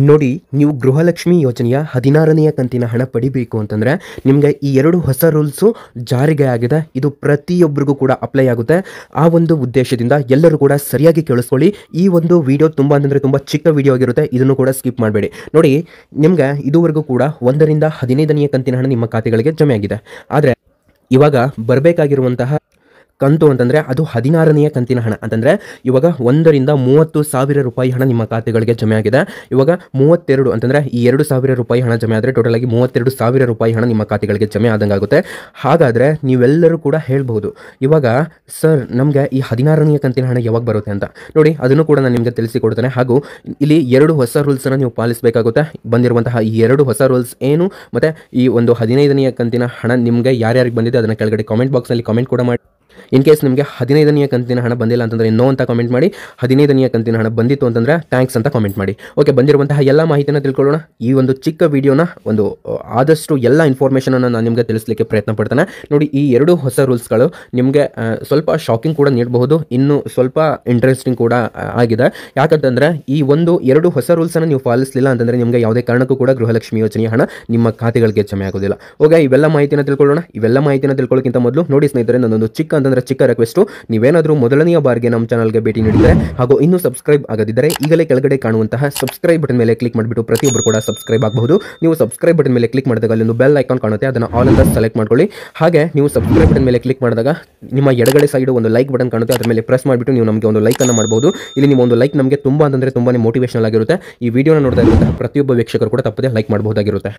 ನೋಡಿ, ನೀವು ಗೃಹಲಕ್ಷ್ಮಿ ಯೋಜನೆಯ 16ನೇ ಕಂತಿನ ಹಣ ಪಡಿಬೇಕು ಅಂತಂದರೆ ನಿಮಗೆ ಈ 2 ಹೊಸ ರೂಲ್ಸು ಜಾರಿಗೆ ಆಗಿದೆ. ಇದು ಪ್ರತಿಯೊಬ್ಬರಿಗೂ ಕೂಡ ಅಪ್ಲೈ ಆಗುತ್ತೆ. ಆ ಒಂದು ಉದ್ದೇಶದಿಂದ ಎಲ್ಲರೂ ಕೂಡ ಸರಿಯಾಗಿ ಕೇಳಿಸ್ಕೊಳ್ಳಿ. ಈ ಒಂದು ವಿಡಿಯೋ ತುಂಬ ಚಿಕ್ಕ ವಿಡಿಯೋ ಆಗಿರುತ್ತೆ. ಇದನ್ನು ಕೂಡ ಸ್ಕಿಪ್ ಮಾಡಬೇಡಿ. ನೋಡಿ, ನಿಮ್ಗೆ ಇದುವರೆಗೂ ಕೂಡ 1ರಿಂದ 15ನೇ ಕಂತಿನ ಹಣ ನಿಮ್ಮ ಖಾತೆಗಳಿಗೆ ಜಮೆ ಆಗಿದೆ. ಆದರೆ ಇವಾಗ ಬರಬೇಕಾಗಿರುವಂತಹ ಕಂತು ಅಂತಂದರೆ ಅದು 16ನೇ ಕಂತಿನ ಹಣ. ಅಂತಂದರೆ ಇವಾಗ 1ರಿಂದ 30,000 ರೂಪಾಯಿ ಹಣ ನಿಮ್ಮ ಖಾತೆಗಳಿಗೆ ಜಮೆ ಆಗಿದೆ. ಇವಾಗ 32 ಅಂತಂದರೆ ಈ 2,000 ರೂಪಾಯಿ ಹಣ ಜಮೆ ಆದರೆ ಟೋಟಲ್ ಆಗಿ 32,000 ರೂಪಾಯಿ ಹಣ ನಿಮ್ಮ ಖಾತೆಗಳಿಗೆ ಜಮೆ ಆದಂಗೆ ಆಗುತ್ತೆ. ಹಾಗಾದರೆ ನೀವೆಲ್ಲರೂ ಕೂಡ ಹೇಳ್ಬೋದು, ಇವಾಗ ಸರ್ ನಮಗೆ ಈ 16ನೇ ಕಂತಿನ ಹಣ ಯಾವಾಗ ಬರುತ್ತೆ ಅಂತ. ನೋಡಿ, ಅದನ್ನು ಕೂಡ ನಾನು ನಿಮಗೆ ತಿಳಿಸಿಕೊಡ್ತೇನೆ. ಹಾಗೂ ಇಲ್ಲಿ 2 ಹೊಸ ರೂಲ್ಸನ್ನು ನೀವು ಪಾಲಿಸಬೇಕಾಗುತ್ತೆ. ಬಂದಿರುವಂತಹ ಈ 2 ಹೊಸ ರೂಲ್ಸ್ ಏನು, ಮತ್ತು ಈ ಒಂದು 15ನೇ ಕಂತಿನ ಹಣ ನಿಮಗೆ ಯಾರ್ಯಾರಿಗೆ ಬಂದಿದೆ ಅದನ್ನು ಕೆಳಗಡೆ ಕಾಮೆಂಟ್ ಬಾಕ್ಸ್ನಲ್ಲಿ ಕಾಮೆಂಟ್ ಕೂಡ ಮಾಡಿ. ಇನ್ ಕೇಸ್ ನಿಮಗೆ 15ನೇ ಕಂತಿನ ಹಣ ಬಂದಿಲ್ಲ ಅಂತಂದರೆ ನೋ ಅಂತ ಕಾಮೆಂಟ್ ಮಾಡಿ. 15ನೇ ಕಂತಿನ ಹಣ ಬಂದಿತ್ತು ಅಂತಂದರೆ ಥ್ಯಾಂಕ್ಸ್ ಅಂತ ಕಾಮೆಂಟ್ ಮಾಡಿ. ಓಕೆ, ಬಂದಿರುವಂತಹ ಎಲ್ಲ ಮಾಹಿತಿಯನ್ನು ತಿಳ್ಕೊಳ್ಳೋಣ. ಈ ಒಂದು ಚಿಕ್ಕ ವಿಡಿಯೋನ ಆದಷ್ಟು ಎಲ್ಲ ಇನ್ಫಾರ್ಮೇಷನನ್ನು ನಾನು ನಿಮಗೆ ತಿಳಿಸಲಿಕ್ಕೆ ಪ್ರಯತ್ನ ಪಡ್ತೇನೆ. ನೋಡಿ, ಈ 2 ಹೊಸ ರೂಲ್ಸ್ಗಳು ನಿಮಗೆ ಸ್ವಲ್ಪ ಶಾಕಿಂಗ್ ಕೂಡ ನೀಡಬಹುದು, ಇನ್ನು ಸ್ವಲ್ಪ ಇಂಟ್ರೆಸ್ಟಿಂಗ್ ಕೂಡ ಆಗಿದೆ. ಯಾಕಂತಂದರೆ ಈ 2 ಹೊಸ ರೂಲ್ಸನ್ನು ನೀವು ಪಾಲಿಸಲಿಲ್ಲ ಅಂತಂದರೆ ನಿಮಗೆ ಯಾವುದೇ ಕಾರಣಕ್ಕೂ ಕೂಡ ಗೃಹಲಕ್ಷ್ಮಿ ಯೋಜನೆಯ ಹಣ ನಿಮ್ಮ ಖಾತೆಗಳಿಗೆ ಜಮೆ ಆಗೋದಿಲ್ಲ. ಓಕೆ, ಇವೆಲ್ಲ ಮಾಹಿತಿಯನ್ನು ತಿಳ್ಕೊಳ್ಳೋಣ. ಇವೆಲ್ಲ ಮಾಹಿತಿಯನ್ನು ತಿಳ್ಕೊಳ್ಳೋಕ್ಕಿಂತ ಮೊದಲು ನೋಡಿ ಸ್ನೇಹಿತರೆ, ನನ್ನೊಂದು ಚಿಕ್ಕ ರಿಕ್ವೆಸ್ಟು, ನೀವೇನಾದರೂ ಮೊದಲನೆಯ ಬಾರಿಗೆ ನಮ್ಮ ಚಾನಲ್ಗೆ ಭೇಟಿ ನೀಡಿದರೆ ಹಾಗೂ ಇನ್ನೂ ಸಬ್ಸ್ಕ್ರೈಬ್ ಆಗದಿದ್ದರೆ ಈಗಲೇ ಕೆಳಗಡೆ ಕಾಣುವಂತಹ ಸಬ್ಸ್ಕ್ರೈಬ್ ಬಟನ್ ಮೇಲೆ ಕ್ಲಿಕ್ ಮಾಡಿಬಿಟ್ಟು ಪ್ರತಿಯೊಬ್ಬರು ಕೂಡ ಸಬ್ಸ್ಕ್ರೈಬ್ ಆಗಬಹುದು. ನೀವು ಸಬ್ಸ್ಕ್ರೈಬ್ ಬಟನ್ ಮೇಲೆ ಕ್ಲಿಕ್ ಮಾಡಿದಾಗ ಅಲ್ಲಿ ಒಂದು ಬೆಲ್ ಐಕಾನ್ ಕಾಣುತ್ತೆ, ಅದನ್ನು ಆಲ್ ಅಂತ ಸೆಲೆಕ್ಟ್ ಮಾಡ್ಕೊಳ್ಳಿ. ಹಾಗೆ ನೀವು ಸಬ್ಸ್ಕ್ರೈಬ್ ಬಟನ್ ಮೇಲೆ ಕ್ಲಿಕ್ ಮಾಡಿದಾಗ ನಿಮ್ಮ ಎಡಗಡೆ ಸೈಡ್ ಒಂದು ಲೈಕ್ ಬಟನ್ ಕಾಣುತ್ತೆ, ಅದರ ಮೇಲೆ ಪ್ರೆಸ್ ಮಾಡಿಬಿಟ್ಟು ನೀವು ನಮಗೆ ಒಂದು ಲೈಕನ್ನು ಮಾಡಬಹುದು. ಇಲ್ಲಿ ನಿಮ್ಮ ಒಂದು ಲೈಕ್ ನಮಗೆ ತುಂಬಾ ಮೋಟಿವೇಶನಲ್ ಆಗಿರುತ್ತೆ. ಈ ವಿಡಿಯೋನ ನೋಡ್ತಾ ಇರುವಂತಹ ಪ್ರತಿಯೊಬ್ಬ ವೀಕ್ಷಕರು ಕೂಡ ತಪ್ಪದೆ ಲೈಕ್ ಮಾಡಬಹುದಾಗಿರುತ್ತೆ.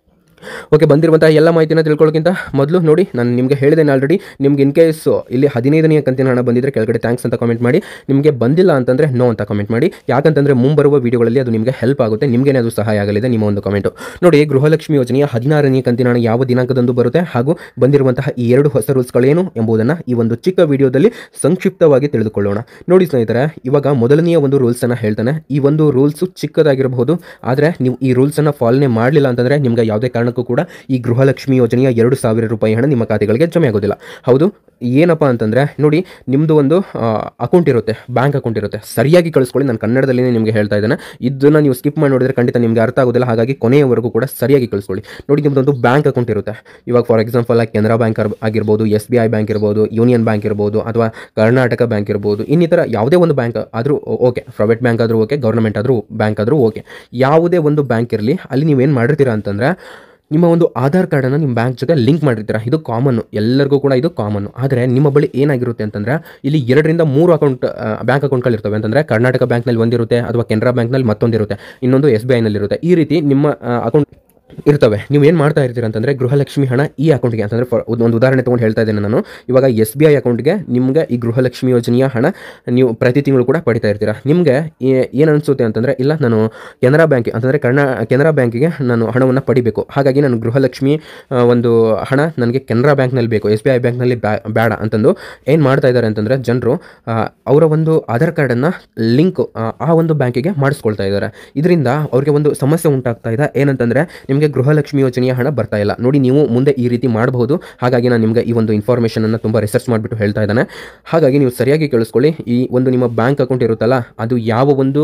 ಓಕೆ, ಬಂದಿರುವಂತಹ ಎಲ್ಲ ಮಾಹಿತಿನ ತಿಳ್ಕೊಳ್ಳೋಕ್ಕಿಂತ ಮೊದಲು ನೋಡಿ, ನಾನು ನಿಮಗೆ ಹೇಳಿದ್ದೇನೆ ಆಲ್ರೆಡಿ, ನಿಮ್ಗೆ ಇನ್ ಕೇಸ್ ಇಲ್ಲಿ 15ನೇ ಕಂತಿನ ಹಣ ಬಂದಿದ್ದರೆ ಕೆಳಗಡೆ ಥ್ಯಾಂಕ್ಸ್ ಅಂತ ಕಾಮೆಂಟ್ ಮಾಡಿ. ನಿಮಗೆ ಬಂದಿಲ್ಲ ಅಂತಂದರೆ ನೋ ಅಂತ ಕಾಮೆಂಟ್ ಮಾಡಿ. ಯಾಕಂತಂದರೆ ಮುಂಬರುವ ವಿಡಿಯೋಗಳಲ್ಲಿ ಅದು ನಿಮಗೆ ಹೆಲ್ಪ್ ಆಗುತ್ತೆ, ನಿಮಗೇನೆ ಅದು ಸಹಾಯ ಆಗಲಿದೆ ನಿಮ್ಮ ಒಂದು ಕಮೆಂಟು. ನೋಡಿ, ಗೃಹಲಕ್ಷ್ಮಿ ಯೋಜನೆಯ 16ನೇ ಕಂತಿನ ಹಣ ಯಾವ ದಿನಾಂಕದಂದು ಬರುತ್ತೆ ಹಾಗೂ ಬಂದಿರುವಂತಹ ಈ 2 ಹೊಸ ರೂಲ್ಸ್ಗಳೇನು ಎಂಬುದನ್ನು ಈ ಒಂದು ಚಿಕ್ಕ ವಿಡಿಯೋದಲ್ಲಿ ಸಂಕ್ಷಿಪ್ತವಾಗಿ ತಿಳಿದುಕೊಳ್ಳೋಣ. ನೋಡಿ ಸ್ನೇಹಿತರೆ, ಇವಾಗ ಮೊದಲನೆಯ ಒಂದು ರೂಲ್ಸನ್ನು ಹೇಳ್ತಾನೆ. ಈ ಒಂದು ರೂಲ್ಸು ಚಿಕ್ಕದಾಗಿರಬಹುದು, ಆದರೆ ನೀವು ಈ ರೂಲ್ಸನ್ನು ಪಾಲನೆ ಮಾಡಲಿಲ್ಲ ಅಂತಂದರೆ ನಿಮಗೆ ಯಾವುದೇ ಕಾರಣಕ್ಕೂ ಕೂಡ ಈ ಗೃಹಲಕ್ಷ್ಮಿ ಯೋಜನೆಯ 2,000 ರೂಪಾಯಿ ಹಣ ನಿಮ್ಮ ಖಾತೆಗಳಿಗೆ ಜಮೆ ಆಗೋದಿಲ್ಲ. ಹೌದು, ಏನಪ್ಪ ಅಂತಂದರೆ ನೋಡಿ, ನಿಮ್ಮದು ಒಂದು ಅಕೌಂಟ್ ಇರುತ್ತೆ, ಬ್ಯಾಂಕ್ ಅಕೌಂಟ್ ಇರುತ್ತೆ. ಸರಿಯಾಗಿ ಕಳಿಸ್ಕೊಳ್ಳಿ, ನಾನು ಕನ್ನಡದಲ್ಲಿ ನಿಮಗೆ ಹೇಳ್ತಾ ಇದ್ದೇನೆ. ಇದನ್ನು ನೀವು ಸ್ಕಿಪ್ ಮಾಡಿ ನೋಡಿದರೆ ಖಂಡಿತ ನಿಮಗೆ ಅರ್ಥ ಆಗೋದಿಲ್ಲ. ಹಾಗಾಗಿ ಕೊನೆಯವರೆಗೂ ಕೂಡ ಸರಿಯಾಗಿ ಕಳಿಸ್ಕೊಳ್ಳಿ. ನೋಡಿ, ನಿಮ್ಮದೊಂದು ಬ್ಯಾಂಕ್ ಅಕೌಂಟ್ ಇರುತ್ತೆ. ಇವಾಗ ಫಾರ್ ಎಕ್ಸಾಂಪಲ್ ಕೆನರಾ ಬ್ಯಾಂಕ್ ಆಗಿರ್ಬೋದು, SBI ಬ್ಯಾಂಕ್ ಇರ್ಬೋದು, ಯೂನಿಯನ್ ಬ್ಯಾಂಕ್ ಇರ್ಬೋದು, ಅಥವಾ ಕರ್ನಾಟಕ ಬ್ಯಾಂಕ್ ಇರ್ಬೋದು, ಇನ್ನಿತರ ಯಾವುದೇ ಒಂದು ಬ್ಯಾಂಕ್ ಆದರೂ ಓಕೆ, ಪ್ರೈವೇಟ್ ಬ್ಯಾಂಕ್ ಆದರೂ ಓಕೆ, ಗೌರ್ಮೆಂಟ್ ಆದರೂ ಬ್ಯಾಂಕ್ ಆದರೂ ಓಕೆ, ಯಾವುದೇ ಒಂದು ಬ್ಯಾಂಕ್ ಇರಲಿ, ಅಲ್ಲಿ ನೀವೇನು ಮಾಡಿರ್ತೀರಾ ಅಂತಂದರೆ ನಿಮ್ಮ ಒಂದು ಆಧಾರ್ ಕಾರ್ಡನ್ನು ನಿಮ್ಮ ಬ್ಯಾಂಕ್ ಜೊತೆ ಲಿಂಕ್ ಮಾಡಿರ್ತೀರ. ಇದು ಕಾಮನ್ನು, ಎಲ್ಲರಿಗೂ ಕೂಡ ಇದು ಕಾಮನ್ನು. ಆದರೆ ನಿಮ್ಮ ಬಳಿ ಏನಾಗಿರುತ್ತೆ ಅಂತಂದರೆ ಇಲ್ಲಿ 2ರಿಂದ 3 ಬ್ಯಾಂಕ್ ಅಕೌಂಟ್ಗಳಿರ್ತವೆ. ಅಂತಂದರೆ ಕರ್ನಾಟಕ ಬ್ಯಾಂಕ್ನಲ್ಲಿ ಒಂದಿರುತ್ತೆ, ಅಥವಾ ಕೆನರಾ ಬ್ಯಾಂಕ್ನಲ್ಲಿ ಮತ್ತೊಂದಿರುತ್ತೆ, ಇನ್ನೊಂದು SBI ನಲ್ಲಿರುತ್ತೆ. ಈ ರೀತಿ ನಿಮ್ಮ ಅಕೌಂಟ್ ಇರ್ತವೆ. ನೀವು ಏನು ಮಾಡ್ತಾ ಇರ್ತೀರ ಅಂತಂದರೆ ಗೃಹಲಕ್ಷ್ಮಿ ಹಣ ಈ ಅಕೌಂಟ್ಗೆ, ಅಂತಂದರೆ ಒಂದು ಉದಾಹರಣೆ ತೊಗೊಂಡು ಹೇಳ್ತಾ ಇದ್ದೇನೆ ನಾನು. ಇವಾಗ SBI ಅಕೌಂಟ್ಗೆ ನಿಮಗೆ ಈ ಗೃಹಲಕ್ಷ್ಮಿ ಯೋಜನೆಯ ಹಣ ನೀವು ಪ್ರತಿ ತಿಂಗಳು ಕೂಡ ಪಡಿತಾ ಇರ್ತೀರ. ನಿಮಗೆ ಏನು ಅನಿಸುತ್ತೆ ಅಂತಂದರೆ, ಇಲ್ಲ ನಾನು ಕೆನರಾ ಬ್ಯಾಂಕ್ ಅಂತಂದರೆ ಕೆನರಾ ಬ್ಯಾಂಕಿಗೆ ನಾನು ಹಣವನ್ನು ಪಡಿಬೇಕು, ಹಾಗಾಗಿ ನಾನು ಗೃಹಲಕ್ಷ್ಮಿ ಒಂದು ಹಣ ನನಗೆ ಕೆನರಾ ಬ್ಯಾಂಕ್ನಲ್ಲಿ ಬೇಕು, SBI ಬ್ಯಾಂಕ್ನಲ್ಲಿ ಬೇಡ ಅಂತಂದು ಏನು ಮಾಡ್ತಾ ಇದ್ದಾರೆ ಅಂತಂದರೆ ಜನರು ಅವರ ಒಂದು ಆಧಾರ್ ಕಾರ್ಡನ್ನು ಲಿಂಕ್ ಆ ಒಂದು ಬ್ಯಾಂಕಿಗೆ ಮಾಡಿಸ್ಕೊಳ್ತಾ ಇದ್ದಾರೆ. ಇದರಿಂದ ಅವ್ರಿಗೆ ಒಂದು ಸಮಸ್ಯೆ ಉಂಟಾಗ್ತಾ ಇದೆ. ಏನಂತಂದರೆ ನಿಮಗೆ ಗೃಹಲಕ್ಷ್ಮಿ ಯೋಜನೆಯ ಹಣ ಬರ್ತಾ ಇಲ್ಲ. ನೋಡಿ, ನೀವು ಮುಂದೆ ಈ ರೀತಿ ಮಾಡಬಹುದು. ಹಾಗಾಗಿ ನಾನು ನಿಮಗೆ ಈ ಒಂದು ಇನ್ಫಾರ್ಮೇಷನನ್ನು ತುಂಬ ರಿಸರ್ಚ್ ಮಾಡಿಬಿಟ್ಟು ಹೇಳ್ತಾ ಇದ್ದಾನೆ. ಹಾಗಾಗಿ ನೀವು ಸರಿಯಾಗಿ ಕೇಳಿಸ್ಕೊಳ್ಳಿ. ಈ ಒಂದು ನಿಮ್ಮ ಬ್ಯಾಂಕ್ ಅಕೌಂಟ್ ಇರುತ್ತಲ್ಲ, ಅದು ಯಾವ ಒಂದು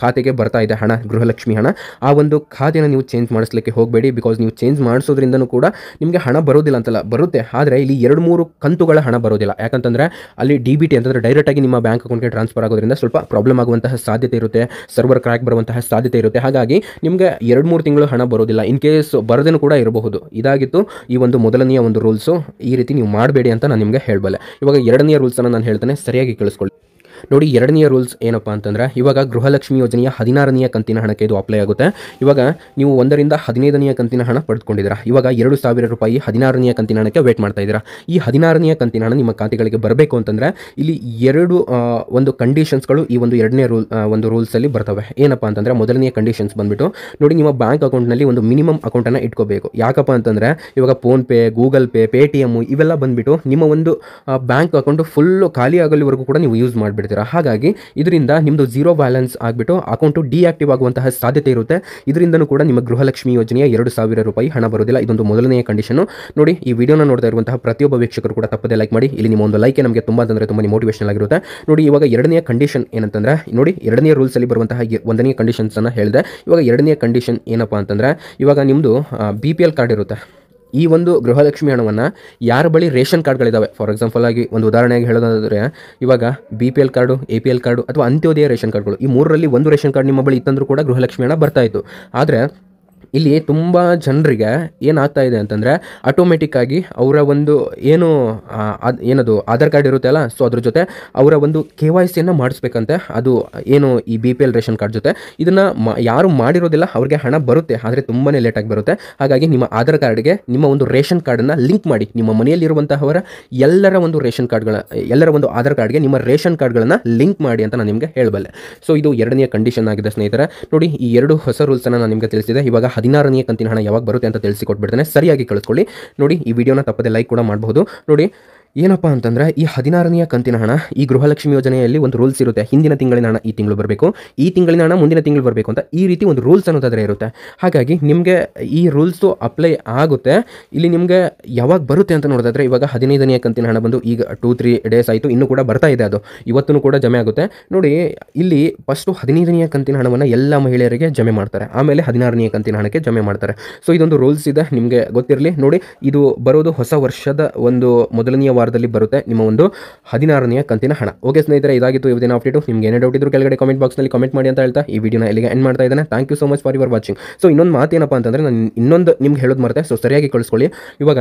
ಖಾತೆಗೆ ಬರ್ತಾ ಇದೆ ಹಣ, ಗೃಹಲಕ್ಷ್ಮಿ ಹಣ, ಆ ಒಂದು ಖಾತೆನ ನೀವು ಚೇಂಜ್ ಮಾಡಿಸ್ಲಿಕ್ಕೆ ಹೋಗಬೇಡಿ. ಬಿಕಾಸ್ ನೀವು ಚೇಂಜ್ ಮಾಡಿಸೋದ್ರಿಂದನೂ ಕೂಡ ನಿಮಗೆ ಹಣ ಬರೋದಿಲ್ಲ ಅಂತಲ್ಲ, ಬರುತ್ತೆ. ಆದರೆ ಇಲ್ಲಿ 2-3 ಕಂತುಗಳ ಹಣ ಬರೋದಿಲ್ಲ. ಯಾಕಂತಂದರೆ ಅಲ್ಲಿ DBT ಅಂತಂದರೆ ಡೈರೆಕ್ಟಾಗಿ ನಿಮ್ಮ ಬ್ಯಾಂಕ್ ಅಕೌಂಟ್ಗೆ ಟ್ರಾನ್ಸ್ಫರ್ ಆಗೋದ್ರಿಂದ ಸ್ವಲ್ಪ ಪ್ರಾಬ್ಲಮ್ ಆಗುವಂತಹ ಸಾಧ್ಯತೆ ಇರುತ್ತೆ, ಸರ್ವರ್ ಕ್ರ್ಯಾಕ್ ಬರುವಂತಹ ಸಾಧ್ಯತೆ ಇರುತ್ತೆ. ಹಾಗಾಗಿ ನಿಮಗೆ 2-3 ತಿಂಗಳು ಹಣ ಬರೋದಿಲ್ಲ. ಇನ್ ಕೇಸ್ ಬರದೇನು ಕೂಡ ಇರಬಹುದು. ಇದಾಗಿತ್ತು ಈ ಒಂದು ಮೊದಲನೆಯ ಒಂದು ರೂಲ್ಸು. ಈ ರೀತಿ ನೀವು ಮಾಡಬೇಡಿ ಅಂತ ನಾನು ನಿಮಗೆ ಹೇಳಬಲ್ಲೆ. ಇವಾಗ 2ನೇ ರೂಲ್ಸನ್ನು ನಾನು ಹೇಳ್ತೇನೆ, ಸರಿಯಾಗಿ ಕೇಳಿಸ್ಕೊಳ್ಳಿ. ನೋಡಿ, 2ನೇ ರೂಲ್ಸ್ ಏನಪ್ಪ ಅಂತಂದರೆ, ಇವಾಗ ಗೃಹಲಕ್ಷ್ಮಿ ಯೋಜನೆಯ 16ನೇ ಕಂತಿನ ಹಣಕ್ಕೆ ಇದು ಅಪ್ಲೈ ಆಗುತ್ತೆ. ಇವಾಗ ನೀವು 1ರಿಂದ 15ನೇ ಕಂತಿನ ಹಣ ಪಡೆದುಕೊಂಡಿದ್ದೀರಾ. ಇವಾಗ 2,000 ರೂಪಾಯಿ 16ನೇ ಕಂತಿನ ಹಣಕ್ಕೆ ವೇಟ್ ಮಾಡ್ತಾ ಇದ್ದೀರಾ. ಈ 16ನೇ ಕಂತಿನ ಹಣ ನಿಮ್ಮ ಖಾತೆಗಳಿಗೆ ಬರಬೇಕು ಅಂತಂದರೆ ಇಲ್ಲಿ 2 ಒಂದು ಕಂಡೀಷನ್ಸ್ಗಳು ಈ ಒಂದು 2ನೇ ಒಂದು ರೂಲ್ಸಲ್ಲಿ ಬರ್ತವೆ. ಏನಪ್ಪ ಅಂತಂದರೆ, ಮೊದಲನೆಯ ಕಂಡೀಷನ್ಸ್ ಬಂದುಬಿಟ್ಟು ನೋಡಿ, ನಿಮ್ಮ ಬ್ಯಾಂಕ್ ಅಕೌಂಟ್ನಲ್ಲಿ ಒಂದು ಮಿನಿಮಮ್ ಅಕೌಂಟನ್ನು ಇಟ್ಕೋಬೇಕು. ಯಾಕಪ್ಪ ಅಂತಂದರೆ ಇವಾಗ ಫೋನ್ಪೇ, ಗೂಗಲ್ ಪೇ, ಪೇಟಿಎಮ್ ಇವೆಲ್ಲ ಬಂದುಬಿಟ್ಟು ನಿಮ್ಮ ಒಂದು ಬ್ಯಾಂಕ್ ಅಕೌಂಟು ಫುಲ್ಲು ಖಾಲಿ ಆಗಲಿವರೆಗೂ ಕೂಡ ನೀವು ಯೂಸ್ ಮಾಡಿಬಿಡ್ತೀರಾ. ಮಾಡ್ತೀರಾ. ಹಾಗಾಗಿ ಇದರಿಂದ ನಿಮ್ಮದು ಝೀರೋ ಬ್ಯಾಲೆನ್ಸ್ ಆಗಿಬಿಟ್ಟು ಅಕೌಂಟು ಡಿಆಕ್ಟಿವ್ ಆಗುವಂತಹ ಸಾಧ್ಯತೆ ಇರುತ್ತೆ. ಇದರಿಂದನೂ ಕೂಡ ನಿಮ್ಮ ಗೃಹಲಕ್ಷ್ಮಿ ಯೋಜನೆಯ 2,000 ರೂಪಾಯಿ ಹಣ ಬರೋದಿಲ್ಲ. ಇದೊಂದು ಮೊದಲನೆಯ ಕಂಡೀಷನು. ನೋಡಿ, ಈ ವಿಡಿಯೋನ ನೋಡ್ತಾ ಇರುವಂತಹ ಪ್ರತಿಯೊಬ್ಬ ವೀಕ್ಷಕರು ಕೂಡ ತಪ್ಪದೆ ಲೈಕ್ ಮಾಡಿ. ಇಲ್ಲಿ ನಿಮ್ಮ ಒಂದು ಲೈಕ್ ನಮಗೆ ತುಂಬ ಅಂದರೆ ತುಂಬ ಮೋಟಿವೇಶನಲ್ ಆಗಿರುತ್ತೆ. ನೋಡಿ, ಇವಾಗ ಎರಡನೆಯ ಕಂಡೀಷನ್ ಏನಂತಂದ್ರೆ, ನೋಡಿ ಎರಡನೇ ರೂಲ್ಸಲ್ಲಿ ಬರುವಂತಹ ಒಂದನೇ ಕಂಡೀಷನ್ಸನ್ನು ಹೇಳಿದೆ. ಇವಾಗ ಎರಡನೇ ಕಂಡೀಷನ್ ಏನಪ್ಪ ಅಂತಂದರೆ, ಇವಾಗ ನಿಮ್ಮದು BPL ಕಾರ್ಡ್ ಇರುತ್ತೆ. ಈ ಒಂದು ಗೃಹಲಕ್ಷ್ಮಿ ಹಣವನ್ನು ಯಾರ ಬಳಿ ರೇಷನ್ ಕಾರ್ಡ್ಗಳಿದ್ದಾವೆ, ಫಾರ್ ಎಕ್ಸಾಂಪಲ್ ಆಗಿ ಒಂದು ಉದಾಹರಣೆಗೆ ಹೇಳೋದಾದರೆ, ಇವಾಗ BPL ಕಾರ್ಡು, APL ಕಾರ್ಡು ಅಥವಾ ಅಂತ್ಯೋದಯ ರೇಷನ್ ಕಾರ್ಡ್ಗಳು, ಈ ಮೂರರಲ್ಲಿ ಒಂದು ರೇಷನ್ ಕಾರ್ಡ್ ನಿಮ್ಮ ಬಳಿ ಇತ್ತಂದ್ರೂ ಕೂಡ ಗೃಹಲಕ್ಷ್ಮಿ ಹಣ ಬರ್ತಾ ಇತ್ತು. ಆದರೆ ಇಲ್ಲಿ ತುಂಬ ಜನರಿಗೆ ಏನಾಗ್ತಾ ಇದೆ ಅಂತಂದರೆ, ಆಟೋಮೆಟಿಕ್ ಆಗಿ ಅವರ ಒಂದು ಏನದು ಆಧಾರ್ ಕಾರ್ಡ್ ಇರುತ್ತೆ ಅಲ್ಲ, ಸೊ ಅದ್ರ ಜೊತೆ ಅವರ ಒಂದು KYCಯನ್ನು ಮಾಡಿಸ್ಬೇಕಂತೆ. ಅದು ಏನು ಈ BPL ರೇಷನ್ ಕಾರ್ಡ್ ಜೊತೆ ಇದನ್ನು ಯಾರು ಮಾಡಿರೋದಿಲ್ಲ ಅವ್ರಿಗೆ ಹಣ ಬರುತ್ತೆ, ಆದರೆ ತುಂಬಾ ಲೇಟಾಗಿ ಬರುತ್ತೆ. ಹಾಗಾಗಿ ನಿಮ್ಮ ಆಧಾರ್ ಕಾರ್ಡ್ಗೆ ನಿಮ್ಮ ಒಂದು ರೇಷನ್ ಕಾರ್ಡನ್ನು ಲಿಂಕ್ ಮಾಡಿ. ನಿಮ್ಮ ಮನೆಯಲ್ಲಿರುವಂತಹವರ ಎಲ್ಲರ ಒಂದು ರೇಷನ್ ಕಾರ್ಡ್ಗಳ ಎಲ್ಲರ ಒಂದು ಆಧಾರ್ ಕಾರ್ಡ್ಗೆ ನಿಮ್ಮ ರೇಷನ್ ಕಾರ್ಡ್ಗಳನ್ನು ಲಿಂಕ್ ಮಾಡಿ ಅಂತ ನಾನು ನಿಮಗೆ ಹೇಳಬಲ್ಲೆ. ಸೊ ಇದು ಎರಡನೆಯ ಕಂಡೀಷನ್ ಆಗಿದೆ ಸ್ನೇಹಿತರೆ. ನೋಡಿ, ಈ ಎರಡು ಹೊಸ ರೂಲ್ಸನ್ನು ನಾನು ನಿಮಗೆ ತಿಳಿಸಿದೆ. ಇವಾಗ 16ನೇ ಕಂತಿನ ಹಣ ಯಾವಾಗ ಬರುತ್ತೆ ಅಂತ ತಿಳಿಸಿಕೊಟ್ಬಿಡ್ತೇನೆ, ಸರಿಯಾಗಿ ಕಳಿಸ್ಕೊಳ್ಳಿ. ನೋಡಿ, ಈ ವಿಡಿಯೋನ ತಪ್ಪದೆ ಲೈಕ್ ಕೂಡ ಮಾಡಬಹುದು. ನೋಡಿ, ಏನಪ್ಪ ಅಂತಂದರೆ, ಈ 16ನೇ ಕಂತಿನ ಹಣ ಈ ಗೃಹಲಕ್ಷ್ಮಿ ಯೋಜನೆಯಲ್ಲಿ ಒಂದು ರೂಲ್ಸ್ ಇರುತ್ತೆ. ಹಿಂದಿನ ತಿಂಗಳಿನ ಹಣ ಈ ತಿಂಗಳು ಬರಬೇಕು, ಈ ತಿಂಗಳಿನ ಹಣ ಮುಂದಿನ ತಿಂಗಳು ಬರಬೇಕು ಅಂತ ಈ ರೀತಿ ಒಂದು ರೂಲ್ಸ್ ಅನ್ನೋದಾದರೆ ಇರುತ್ತೆ. ಹಾಗಾಗಿ ನಿಮಗೆ ಈ ರೂಲ್ಸು ಅಪ್ಲೈ ಆಗುತ್ತೆ. ಇಲ್ಲಿ ನಿಮಗೆ ಯಾವಾಗ ಬರುತ್ತೆ ಅಂತ ನೋಡೋದಾದರೆ, ಇವಾಗ 15ನೇ ಕಂತಿನ ಹಣ ಬಂದು ಈಗ 2-3 ಡೇಸ್ ಆಯಿತು, ಇನ್ನೂ ಕೂಡ ಬರ್ತಾ ಇದೆ. ಅದು ಇವತ್ತೂ ಕೂಡ ಜಮೆ ಆಗುತ್ತೆ. ನೋಡಿ, ಇಲ್ಲಿ ಫಸ್ಟು 15ನೇ ಕಂತಿನ ಹಣವನ್ನು ಎಲ್ಲ ಮಹಿಳೆಯರಿಗೆ ಜಮೆ ಮಾಡ್ತಾರೆ, ಆಮೇಲೆ 16ನೇ ಕಂತಿನ ಹಣಕ್ಕೆ ಜಮೆ ಮಾಡ್ತಾರೆ. ಸೊ ಇದೊಂದು ರೂಲ್ಸ್ ಇದೆ, ನಿಮಗೆ ಗೊತ್ತಿರಲಿ. ನೋಡಿ, ಇದು ಬರೋದು ಹೊಸ ವರ್ಷದ ಒಂದು ಮೊದಲನೆಯ ವಾರದಲ್ಲಿ ಬರುತ್ತೆ ನಿಮ್ಮ ಒಂದು 16ನೇ ಕಂತಿನ ಹಣ. ಓಕೆ ಸ್ನೇಹಿತರೆ, ಇದಾಗಿತ್ತು ಇವತ್ತಿನ ಅಪ್ಡೇಟು. ನಿಮ್ಗೆ ಏನೇ ಡೌಟ್ ಇದ್ರು ಕೆಳಗಡೆ ಕಾಮೆಂಟ್ ಬಾಕ್ಸ್ನಲ್ಲಿ ಕಾಮೆಂಟ್ ಮಾಡಿ ಅಂತ ಹೇಳ್ತಾ ಈ ವಿಡಿಯೋನ ಇಲ್ಲಿಗೆ ಎಂಡ್ ಮಾಡ್ತಾ ಇದ್ದೇನೆ. Thank you so much for your watching. So ಇನ್ನೊಂದು ಮಾತೇನಪ್ಪ ಅಂತಂದರೆ, ನಾನು ಇನ್ನೊಂದು ನಿಮ್ಗೆ ಹೇಳೋದು ಮರೆತೆ, ಸೊ ಸರಿಯಾಗಿ ಕಳಿಸ್ಕೊಳ್ಳಿ. ಇವಾಗ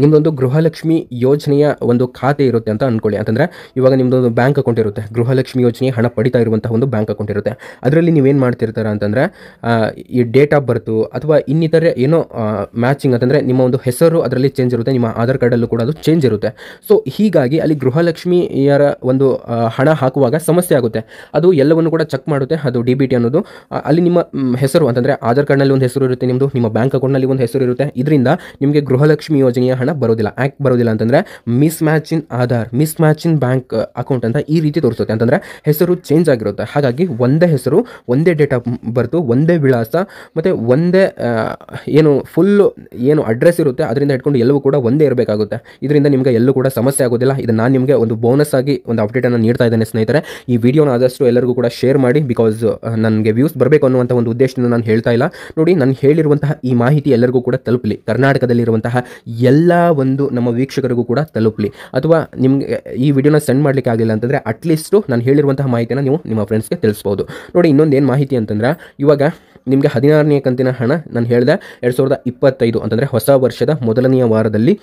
ನಿಮ್ಮದೊಂದು ಗೃಹಲಕ್ಷ್ಮಿ ಯೋಜನೆಯ ಒಂದು ಖಾತೆ ಇರುತ್ತೆ ಅಂತ ಅಂದ್ಕೊಳ್ಳಿ. ಅಂತಂದರೆ ಇವಾಗ ನಿಮ್ಮದೊಂದು ಬ್ಯಾಂಕ್ ಅಕೌಂಟ್ ಇರುತ್ತೆ, ಗೃಹಲಕ್ಷ್ಮಿ ಯೋಜನೆಯ ಹಣ ಪಡಿತಾ ಇರುವಂತಹ ಒಂದು ಬ್ಯಾಂಕ್ ಅಕೌಂಟ್ ಇರುತ್ತೆ. ಅದರಲ್ಲಿ ನೀವೇನು ಮಾಡ್ತಿರ್ತಾರೆ ಅಂತಂದರೆ, ಈ ಡೇಟ್ ಆಫ್ ಬರ್ತು ಅಥವಾ ಇನ್ನಿತರೆ ಏನೋ ಮ್ಯಾಚಿಂಗ್ ಅಂತಂದರೆ ನಿಮ್ಮ ಒಂದು ಹೆಸರು ಅದರಲ್ಲಿ ಚೇಂಜ್ ಇರುತ್ತೆ, ನಿಮ್ಮ ಆಧಾರ್ ಕಾರ್ಡಲ್ಲೂ ಕೂಡ ಅದು ಚೇಂಜ್ ಇರುತ್ತೆ. ಸೊ ಹೀಗಾಗಿ ಅಲ್ಲಿ ಗೃಹಲಕ್ಷ್ಮಿಯರ ಒಂದು ಹಣ ಹಾಕುವಾಗ ಸಮಸ್ಯೆ ಆಗುತ್ತೆ. ಅದು ಎಲ್ಲವನ್ನು ಕೂಡ ಚೆಕ್ ಮಾಡುತ್ತೆ. ಅದು DBT ಅನ್ನೋದು ಅಲ್ಲಿ ನಿಮ್ಮ ಹೆಸರು ಅಂತಂದರೆ ಆಧಾರ್ ಕಾರ್ಡ್ನಲ್ಲಿ ಒಂದು ಹೆಸರು ಇರುತ್ತೆ, ನಿಮ್ಮದು ನಿಮ್ಮ ಬ್ಯಾಂಕ್ ಅಕೌಂಟ್ನಲ್ಲಿ ಒಂದು ಹೆಸರು ಇರುತ್ತೆ. ಇದರಿಂದ ನಿಮಗೆ ಗೃಹಲಕ್ಷ್ಮಿ ಯೋಜನೆಯ ಹಣ ಬರೋದಿಲ್ಲ. ಯಾಕೆ ಬರೋದಿಲ್ಲ ಅಂತಂದರೆ, ಮಿಸ್ ಮ್ಯಾಚ್ ಇನ್ ಆಧಾರ್, ಮಿಸ್ ಮ್ಯಾಚ್ ಇನ್ ಬ್ಯಾಂಕ್ ಅಕೌಂಟ್ ಅಂತ ಈ ರೀತಿ ತೋರಿಸುತ್ತೆ. ಅಂತಂದರೆ ಹೆಸರು ಚೇಂಜ್ ಆಗಿರುತ್ತೆ. ಹಾಗಾಗಿ ಒಂದೇ ಹೆಸರು, ಒಂದೇ ಡೇಟ್ ಆಫ್ ಬರ್ತು, ಒಂದೇ ವಿಳಾಸ ಮತ್ತು ಒಂದೇ ಫುಲ್ಲು ಅಡ್ರೆಸ್ ಇರುತ್ತೆ. ಅದರಿಂದ ಇಟ್ಕೊಂಡು ಎಲ್ಲವೂ ಕೂಡ ಒಂದೇ ಇರಬೇಕಾಗುತ್ತೆ. ಇದರಿಂದ ನಿಮಗೆ ಎಲ್ಲೂ ಕೂಡ ಸಮಸ್ಯೆ ಆಗೋದಿಲ್ಲ. ಇದು ನಾನು ನಿಮಗೆ ಒಂದು ಬೋನಸ್ ಆಗಿ ಒಂದು ಅಪ್ಡೇಟನ್ನು ನೀಡ್ತಾ ಇದ್ದೇನೆ ಸ್ನೇಹಿತರೆ. ಈ ವಿಡಿಯೋನ ಆದಷ್ಟು ಎಲ್ಲರಿಗೂ ಕೂಡ ಶೇರ್ ಮಾಡಿ, ಬಿಕಾಸ್ ನನಗೆ ವ್ಯೂಸ್ ಬರಬೇಕು ಅನ್ನುವಂಥ ಒಂದು ಉದ್ದೇಶದಿಂದ ನಾನು ಹೇಳ್ತಾ ಇಲ್ಲ. ನೋಡಿ, ನಾನು ಹೇಳಿರುವಂತಹ ಈ ಮಾಹಿತಿ ಎಲ್ಲರಿಗೂ ಕೂಡ ತಲುಪಲಿ, ಕರ್ನಾಟಕದಲ್ಲಿರುವಂತಹ ಎಲ್ಲ ಒಂದು ನಮ್ಮ ವೀಕ್ಷಕರಿಗೂ ಕೂಡ ತಲುಪಲಿ. ಅಥವಾ ನಿಮಗೆ ಈ ವಿಡಿಯೋನ ಸೆಂಡ್ ಮಾಡಲಿಕ್ಕೆ ಆಗಲಿಲ್ಲ ಅಂತಂದರೆ ಅಟ್ಲೀಸ್ಟು ನಾನು ಹೇಳಿರುವಂತಹ ಮಾಹಿತಿನ ನೀವು ನಿಮ್ಮ ಫ್ರೆಂಡ್ಸ್ಗೆ ತಿಳಿಸ್ಬೋದು. ನೋಡಿ, ಇನ್ನೊಂದು ಏನು ಮಾಹಿತಿ ಅಂತಂದರೆ, ಇವಾಗ ನಿಮಗೆ 16ನೇ ಕಂತಿನ ಹಣ ನಾನು ಹೇಳಿದೆ 2025 ಅಂತಂದರೆ ಹೊಸ ವರ್ಷದ ಮೊದಲನೆಯ ವಾರದಲ್ಲಿ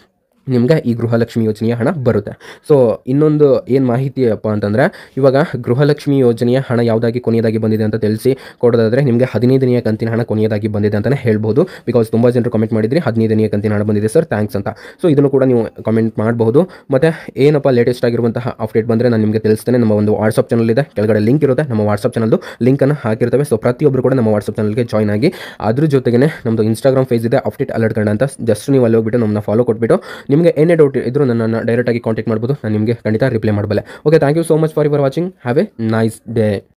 ನಿಮಗೆ ಈ ಗೃಹಲಕ್ಷ್ಮಿ ಯೋಜನೆಯ ಹಣ ಬರುತ್ತೆ. ಸೊ ಇನ್ನೊಂದು ಏನು ಮಾಹಿತಿ ಅಪ್ಪ ಅಂತಂದರೆ, ಇವಾಗ ಗೃಹಲಕ್ಷ್ಮಿ ಯೋಜನೆಯ ಹಣ ಯಾವುದಾಗಿ ಕೊನೆಯದಾಗಿ ಬಂದಿದೆ ಅಂತ ತಿಳಿಸಿ ಕೊಡೋದಾದರೆ, ನಿಮಗೆ 15ನೇ ಕಂತಿನ ಹಣ ಕೊನೆಯದಾಗಿ ಬಂದಿದೆ ಅಂತಲೇ ಹೇಳ್ಬೋದು. ಬಿಕಾಸ್ ತುಂಬ ಜನರು ಕಮೆಂಟ್ ಮಾಡಿದ್ರಿ 15ನೇ ಕಂತಿನ ಹಣ ಬಂದಿದೆ ಸರ್, ಥ್ಯಾಂಕ್ಸ್ ಅಂತ. ಸೊ ಇದನ್ನು ಕೂಡ ನೀವು ಕಮೆಂಟ್ ಮಾಡಬಹುದು. ಮತ್ತು ಏನಪ್ಪ ಲೇಟೆಸ್ಟ್ ಆಗಿರುವಂತಹ ಅಪ್ಡೇಟ್ ಬಂದರೆ ನಾನು ನಿಮಗೆ ತಿಳಿಸ್ತೇನೆ. ನಮ್ಮ ಒಂದು ವಾಟ್ಸಪ್ ಚಾನಲ್ ಇದೆ, ಕೆಳಗಡೆ ಲಿಂಕ್ ಇರುತ್ತೆ, ನಮ್ಮ ವಾಟ್ಸಪ್ ಚಾನಲ್ದು ಲಿಂಕನ್ನು ಹಾಕಿರ್ತೇವೆ. ಸೊ ಪ್ರತಿಯೊಬ್ಬರು ಕೂಡ ನಮ್ಮ ವಾಟ್ಸಪ್ ಚಾನಲ್ಗೆ ಜಾಯ್ನ್ ಆಗಿ. ಅದ್ರ ಜೊತೆಗೆ ನಮ್ಮದು ಇನ್ಸ್ಟಾಗ್ರಾಮ್ ಪೇಜ್ ಇದೆ, ಅಪ್ಡೇಟ್ ಅಲರ್ಟ್ ಕನ್ನಡ ಅಂತ. ಜಸ್ಟ್ ನೀವು ಅಲ್ಲಿ ಹೋಗ್ಬಿಟ್ಟು ನಮ್ಮನ್ನ ಫಾಲೋ ಕೊಟ್ಬಿಟ್ಟು ನಿಮಗೆ ಏನೇ ಡೌಟ್ ಇದ್ದರೂ ನನ್ನನ್ನು ಡೈರೆಕ್ಟಾಗಿ ಕಾಂಟ್ಯಾಕ್ಟ್ ಮಾಡ್ಬೋದು, ನಾನು ನಿಮಗೆ ಖಂಡಿತ ರಿಪ್ಲೈ ಮಾಡಬಲ್ಲೆ. Okay, thank you so much for your watching. Have a nice day.